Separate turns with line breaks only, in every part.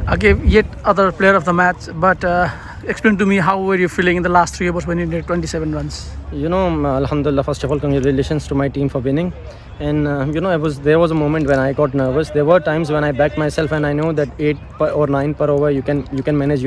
Okay, yet other player of the match. But explain to me how were you feeling in the last 3 overs when you did 27 runs?
Alhamdulillah, first of all, congratulations to my team for winning. And there was a moment when I got nervous. There were times when I backed myself, and I know that or 9 per over you can manage.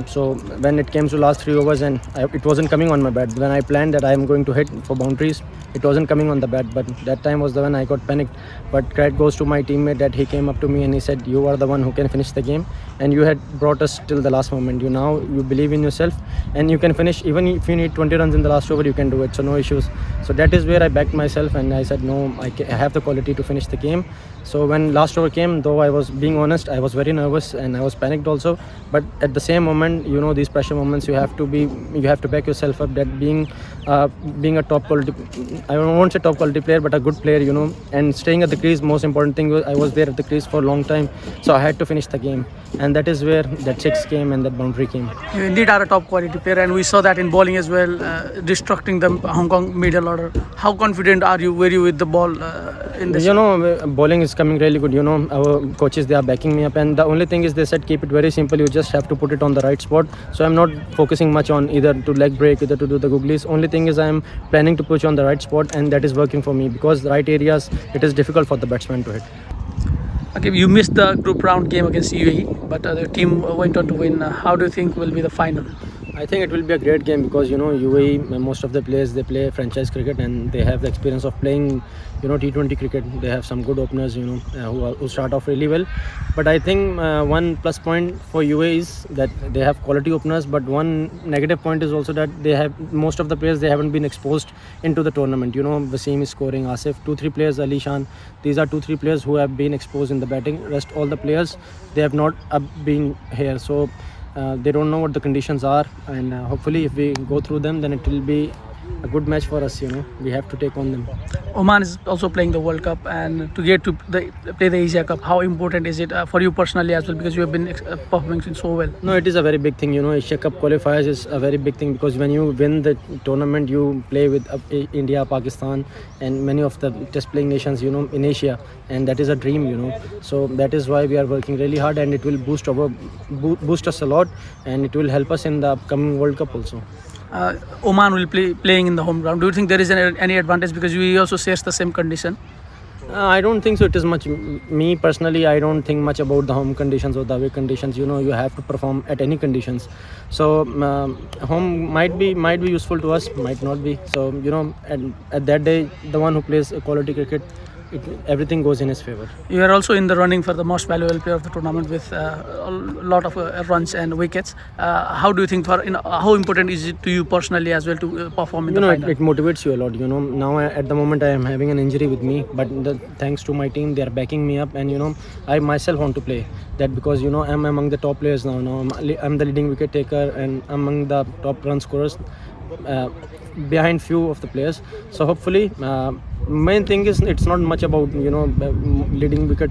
So when it came to last 3 overs and it wasn't coming on my bat, when I planned that I am going to hit for boundaries, it wasn't coming on the bat. But that time was the when I got panicked. But credit goes to my teammate that he came up to me and he said, "You are the one who can finish the game, and you had brought us till the last moment. You believe in yourself, and you can finish. Even if you need 20 runs in the last over, you can do it. So no issues." So that is where I backed myself and I said, "No, I have the quality to finish the game." So when last over came, though I was being honest, I was very nervous and I was panicked also. But at the same moment, these pressure moments, you have to back yourself up. That being a top quality, I won't say top quality player, but a good player, and staying at the crease. Most important thing was I was there at the crease for a long time, so I had to finish the game, and that is where that six came and that boundary came.
You indeed are a top quality player, and we saw that in bowling as well, destructing the Hong Kong middle order. How confident are you? Were you with the ball in this?
Bowling is coming really good. Our coaches, they are backing me up, and the only thing is they said keep it very simple. You just have to put it on the right spot. So I'm not focusing much on either to leg break, either to do the googlies. Only thing is I'm planning to push on the right spot, and that is working for me because the right areas it is difficult for the batsman to hit.
Okay, you missed the group round game against UAE, but the team went on to win. How do you think will be the final?
I think it will be a great game because UAE, most of the players, they play franchise cricket and they have the experience of playing T20 cricket. They have some good openers who start off really well. But I think one plus point for UAE is that they have quality openers, but one negative point is also that they have most of the players, they haven't been exposed into the tournament. Wasim is scoring, Asif, 2-3 players, Ali Shan. These are 2-3 players who have been exposed in the batting. Rest all the players, they have not been here. So they don't know what the conditions are, and hopefully if we go through them, then it will be a good match for us. We have to take on them.
Oman is also playing the World Cup, and to get to play the Asia Cup, how important is it for you personally as well, because you have been performing so well?
No, it is a very big thing. Asia Cup qualifiers is a very big thing because when you win the tournament, you play with India, Pakistan, and many of the test playing nations in Asia, and that is a dream. So that is why we are working really hard, and it will boost us a lot, and it will help us in the upcoming World Cup also.
Oman will playing in the home ground. Do you think there is any advantage because we also face the same condition?
I don't think so. It is much. Me personally, I don't think much about the home conditions or the away conditions. You have to perform at any conditions. So home might be useful to us, might not be. So at that day, the one who plays quality cricket, everything goes in his favor.
You are also in the running for the most valuable player of the tournament with a lot of runs and wickets. How do you think how important is it to you personally as well to perform in the final?
It motivates you a lot. Now at the moment I am having an injury with me, but thanks to my team, they are backing me up, and I myself want to play that because I'm among the top players now. I'm the leading wicket taker and among the top run scorers. Behind few of the players, so hopefully main thing is it's not much about leading wicket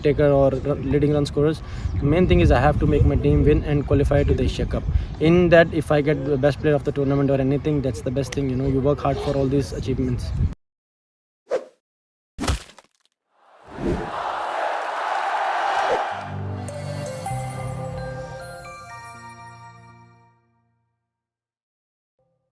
taker or leading run scorers. The main thing is I have to make my team win and qualify to the Asia Cup. In that, if I get the best player of the tournament or anything, that's the best thing. You work hard for all these achievements.